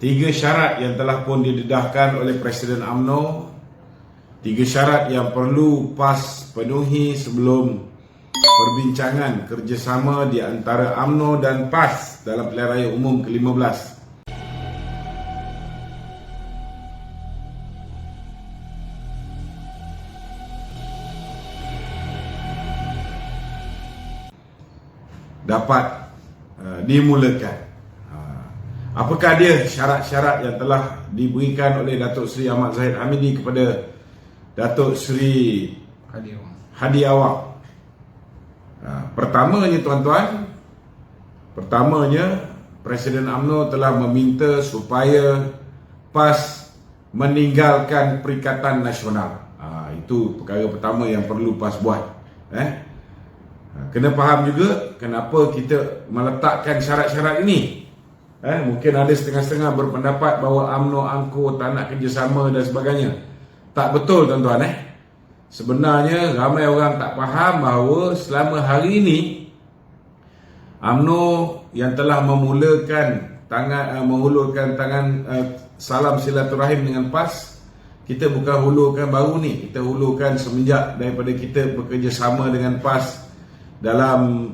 3 syarat yang telah pun didedahkan oleh Presiden UMNO, 3 syarat yang perlu PAS penuhi sebelum perbincangan kerjasama di antara UMNO dan PAS dalam pilihan raya umum ke-15. Dapat dimulakan. Apakah dia syarat-syarat yang telah diberikan oleh Datuk Seri Ahmad Zahid Hamidi kepada Datuk Seri Hadi Awang? Pertamanya tuan-tuan, Presiden UMNO telah meminta supaya PAS meninggalkan Perikatan Nasional. Itu perkara pertama yang perlu PAS buat. Kena faham juga kenapa kita meletakkan syarat-syarat ini. Mungkin ada setengah-setengah berpendapat bahawa UMNO angkuh tak nak kerjasama dan sebagainya. Tak betul tuan-tuan. Sebenarnya ramai orang tak faham bahawa selama hari ini UMNO yang telah mengulurkan tangan salam silaturahim dengan PAS, kita bukan hulurkan baru ni, kita hulurkan semenjak daripada kita bekerjasama dengan PAS dalam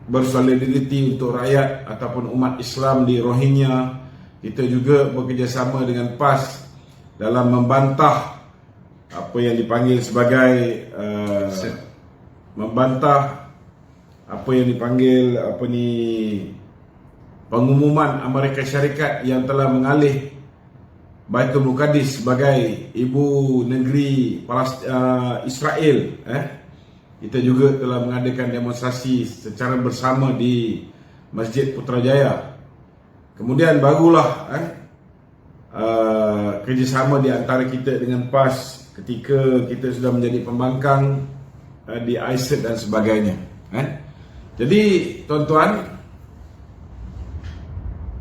bersolidariti untuk rakyat ataupun umat Islam di Rohingya. Kita juga bekerjasama dengan PAS dalam membantah apa yang dipanggil sebagai pengumuman Amerika Syarikat yang telah mengalih Baitul Muqaddis sebagai ibu negeri Israel. Kita juga telah mengadakan demonstrasi secara bersama di Masjid Putrajaya. Kemudian barulah kerjasama di antara kita dengan PAS ketika kita sudah menjadi pembangkang di ISET dan sebagainya. Jadi tuan-tuan,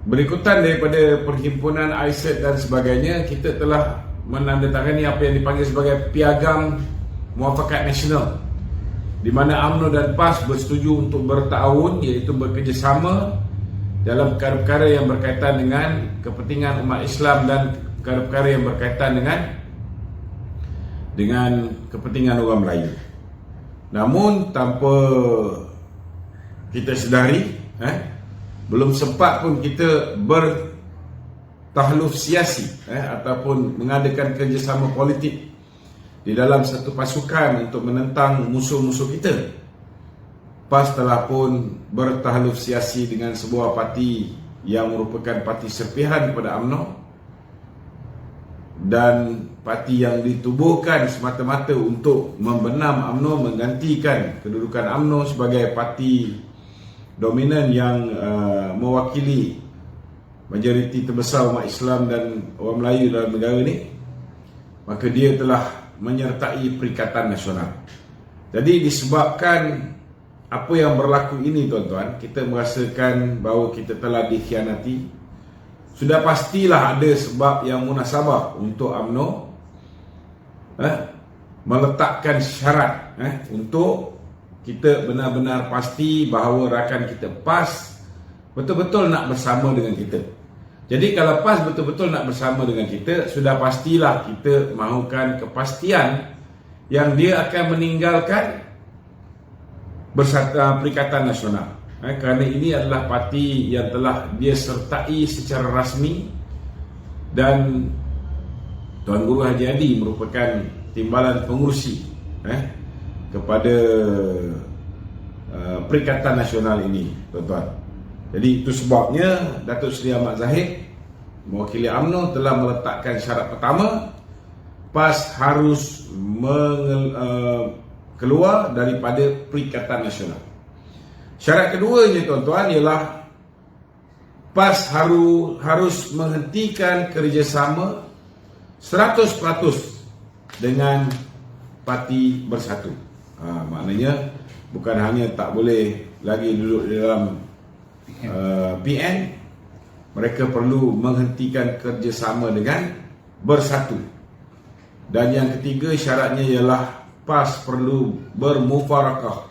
berikutan daripada perhimpunan ISET dan sebagainya, kita telah menandatangani apa yang dipanggil sebagai Piagam Muafakat Nasional, di mana UMNO dan PAS bersetuju untuk bertahun, iaitu bekerjasama dalam perkara-perkara yang berkaitan dengan kepentingan umat Islam dan perkara-perkara yang berkaitan dengan kepentingan orang Melayu. Namun tanpa kita sedari, belum sempat pun kita bertahluf siasi ataupun mengadakan kerjasama politik di dalam satu pasukan untuk menentang musuh-musuh kita. PAS telah pun bertahluf siasi dengan sebuah parti yang merupakan parti serpihan kepada UMNO dan parti yang ditubuhkan semata-mata untuk membenam UMNO, menggantikan kedudukan UMNO sebagai parti dominan yang mewakili majoriti terbesar umat Islam dan orang Melayu dalam negara ini. Maka dia telah menyertai Perikatan Nasional. Jadi disebabkan apa yang berlaku ini tuan-tuan, kita merasakan bahawa kita telah dikhianati. Sudah pastilah ada sebab yang munasabah untuk UMNO meletakkan syarat untuk kita benar-benar pasti bahawa rakan kita PAS betul-betul nak bersama dengan kita. Jadi kalau PAS betul-betul nak bersama dengan kita, sudah pastilah kita mahukan kepastian yang dia akan meninggalkan Perikatan Nasional. Kerana ini adalah parti yang telah dia sertai secara rasmi, dan Tuan Guru Haji Hadi merupakan timbalan pengurusi kepada Perikatan Nasional ini, tuan-tuan. Jadi itu sebabnya Datuk Seri Ahmad Zahid mewakili UMNO telah meletakkan syarat pertama, PAS harus keluar daripada Perikatan Nasional. Syarat keduanya tuan-tuan ialah PAS harus menghentikan kerjasama 100% dengan Parti Bersatu. Maknanya bukan hanya tak boleh lagi duduk di dalam PN, mereka perlu menghentikan kerjasama dengan Bersatu. Dan yang ketiga syaratnya ialah PAS perlu bermufarakah,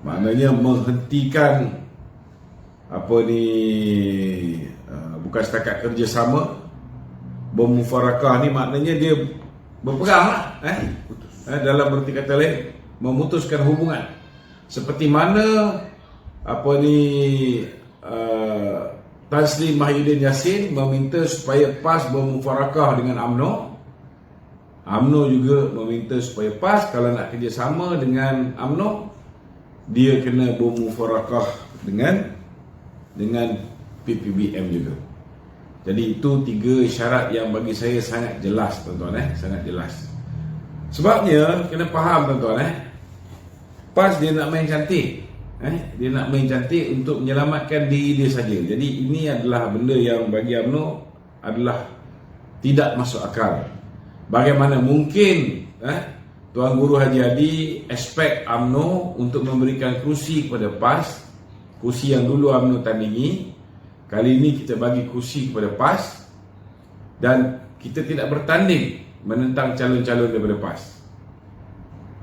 maknanya menghentikan bukan setakat kerjasama, bermufarakah ni maknanya dia berperang lah, dalam berarti kata lain memutuskan hubungan. Seperti mana Tan Sri Mahyudin Yassin meminta supaya PAS bermufarakah dengan UMNO. UMNO juga meminta supaya PAS kalau nak kerjasama dengan UMNO, dia kena bermufarakah dengan PPBM juga. Jadi itu 3 syarat yang bagi saya sangat jelas, tuan-tuan, sangat jelas. Sebabnya kena faham, tuan-tuan, PAS dia nak main cantik. Dia nak main cantik untuk menyelamatkan diri dia saja. Jadi ini adalah benda yang bagi UMNO adalah tidak masuk akal. Bagaimana mungkin Tuan Guru Haji Hadi expect UMNO untuk memberikan kerusi kepada PAS, kerusi yang dulu UMNO tandingi. Kali ini kita bagi kerusi kepada PAS dan kita tidak bertanding menentang calon-calon daripada PAS.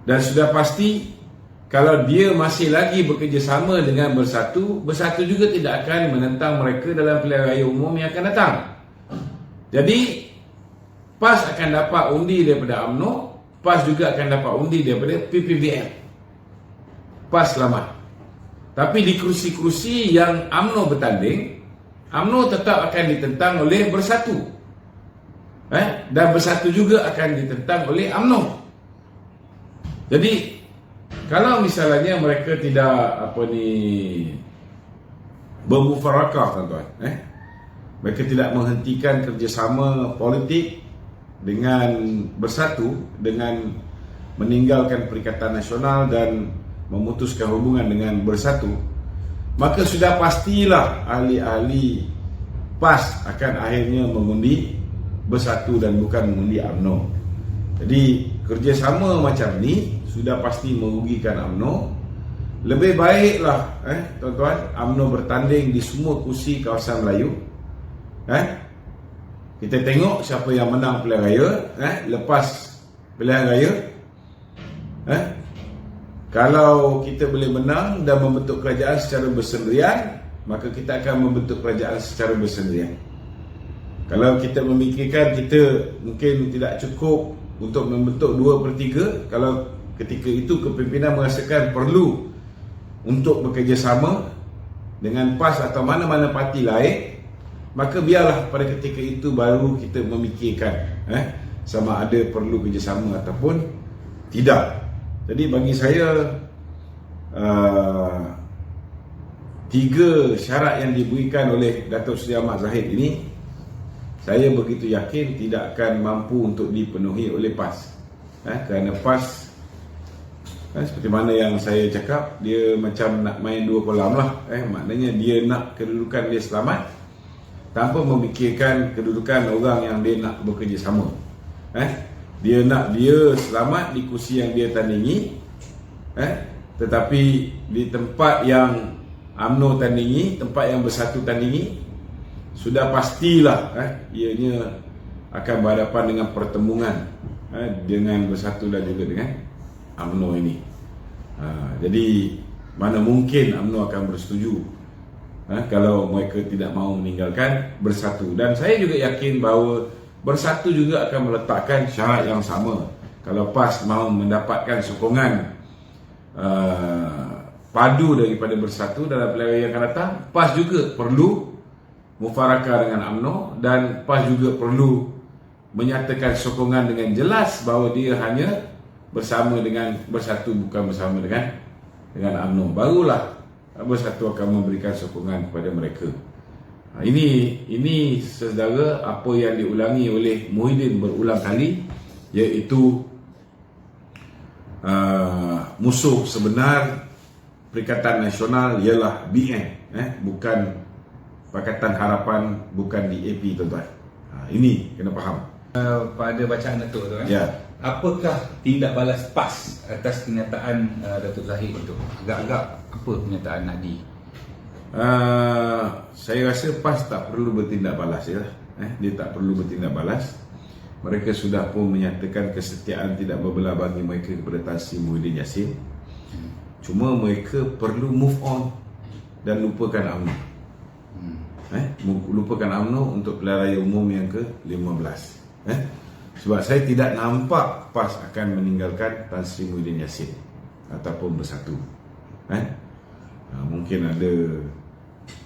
Dan sudah pasti kalau dia masih lagi bekerjasama dengan Bersatu juga tidak akan menentang mereka dalam pilihan raya umum yang akan datang. Jadi PAS akan dapat undi daripada UMNO, PAS juga akan dapat undi daripada PPBM. PAS selamat. Tapi di kerusi-kerusi yang UMNO bertanding, UMNO tetap akan ditentang oleh Bersatu, dan Bersatu juga akan ditentang oleh UMNO. Jadi kalau misalnya mereka tidak bermufarakah, tuan-tuan, mereka tidak menghentikan kerjasama politik dengan Bersatu, dengan meninggalkan Perikatan Nasional dan memutuskan hubungan dengan Bersatu, maka sudah pastilah ahli-ahli PAS akan akhirnya mengundi Bersatu dan bukan mengundi UMNO. Jadi kerjasama macam ni sudah pasti merugikan UMNO. Lebih baiklah tuan-tuan, UMNO bertanding di semua kursi kawasan Melayu. Kita tengok siapa yang menang pilihan raya. Lepas pilihan raya, kalau kita boleh menang dan membentuk kerajaan secara bersendirian, maka kita akan membentuk kerajaan secara bersendirian. Kalau kita memikirkan kita mungkin tidak cukup untuk membentuk 2/3, kalau ketika itu kepimpinan merasakan perlu untuk bekerjasama dengan PAS atau mana-mana parti lain, maka biarlah pada ketika itu baru kita memikirkan sama ada perlu kerjasama ataupun tidak. Jadi bagi saya 3 syarat yang diberikan oleh Datuk Seri Ahmad Zahid ini, saya begitu yakin tidak akan mampu untuk dipenuhi oleh PAS. Kerana PAS, seperti mana yang saya cakap, dia macam nak main 2 kolam lah. Maknanya dia nak kedudukan dia selamat tanpa memikirkan kedudukan orang yang dia nak bekerjasama. Dia nak dia selamat di kursi yang dia tandingi, tetapi di tempat yang UMNO tandingi, tempat yang Bersatu tandingi, sudah pastilah ianya akan berhadapan dengan pertembungan dengan Bersatu dan juga dengan UMNO ini. Jadi mana mungkin UMNO akan bersetuju kalau mereka tidak mahu meninggalkan Bersatu. Dan saya juga yakin bahawa Bersatu juga akan meletakkan syarat yang sama. Kalau PAS mahu mendapatkan sokongan padu daripada Bersatu dalam pilihan raya yang akan datang, PAS juga perlu mufarakah dengan UMNO, dan PAS juga perlu menyatakan sokongan dengan jelas bahawa dia hanya bersama dengan Bersatu, bukan bersama dengan UMNO. Barulah Bersatu akan memberikan sokongan kepada mereka. Ini saudara apa yang diulangi oleh Muhyiddin berulang kali, iaitu musuh sebenar Perikatan Nasional ialah BN, bukan Pakatan Harapan, bukan DAP, tuan-tuan. Ini kena faham. Pada bacaan Datuk tu, ya. Apakah tindak balas PAS atas kenyataan Datuk Zahid itu? Agak-agak apa kenyataan Nadi? Saya rasa PAS tak perlu bertindak balas, ya. Dia tak perlu bertindak balas. Mereka sudah pun menyatakan kesetiaan tidak berbelah bagi mereka kepada Tan Sri Muhyiddin Yassin. Cuma mereka perlu move on dan lupakan UMNO. Lupakan UMNO untuk pilihan raya umum yang ke-15. Sebab saya tidak nampak PAS akan meninggalkan Tan Sri Muhyiddin Yassin ataupun bersatu. Mungkin ada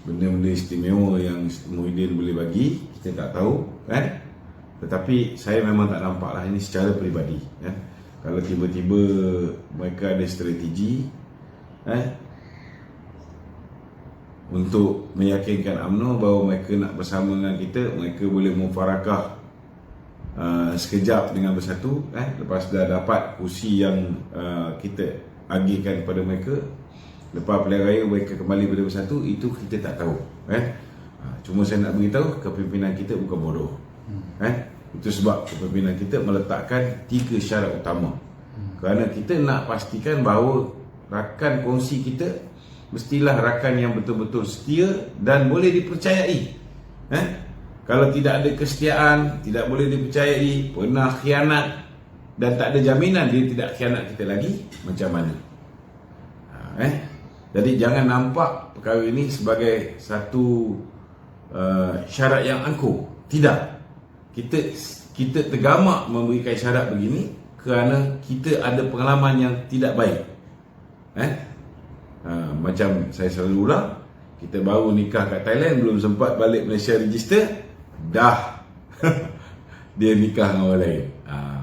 benda-benda istimewa yang Muhyiddin boleh bagi, kita tak tahu, tetapi saya memang tak nampak lah ini secara peribadi. Kalau tiba-tiba mereka ada strategi untuk meyakinkan UMNO bahawa mereka nak bersama dengan kita, mereka boleh mufarakah sekejap dengan bersatu, lepas dah dapat kursi yang kita agihkan kepada mereka, lepas pilihan raya mereka kembali pada bersatu, itu kita tak tahu. Cuma saya nak beritahu, kepimpinan kita bukan bodoh. Itu sebab kepimpinan kita meletakkan 3 syarat utama. Kerana kita nak pastikan bahawa rakan kongsi kita mestilah rakan yang betul-betul setia dan boleh dipercayai. Kalau tidak ada kesetiaan, tidak boleh dipercayai, pernah khianat dan tak ada jaminan dia tidak khianat kita lagi, macam mana? Jadi jangan nampak perkara ini sebagai satu syarat yang angkuh. Tidak. Kita tergamak memberikan syarat begini kerana kita ada pengalaman yang tidak baik. Macam saya selalu ulang, kita baru nikah kat Thailand, belum sempat balik Malaysia register, dah dia nikah dengan orang lain.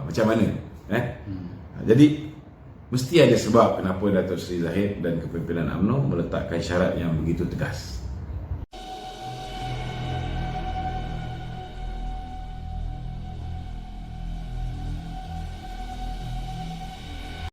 Macam mana? Jadi mesti ada sebab kenapa Datuk Seri Zahid dan kepimpinan UMNO meletakkan syarat yang begitu tegas.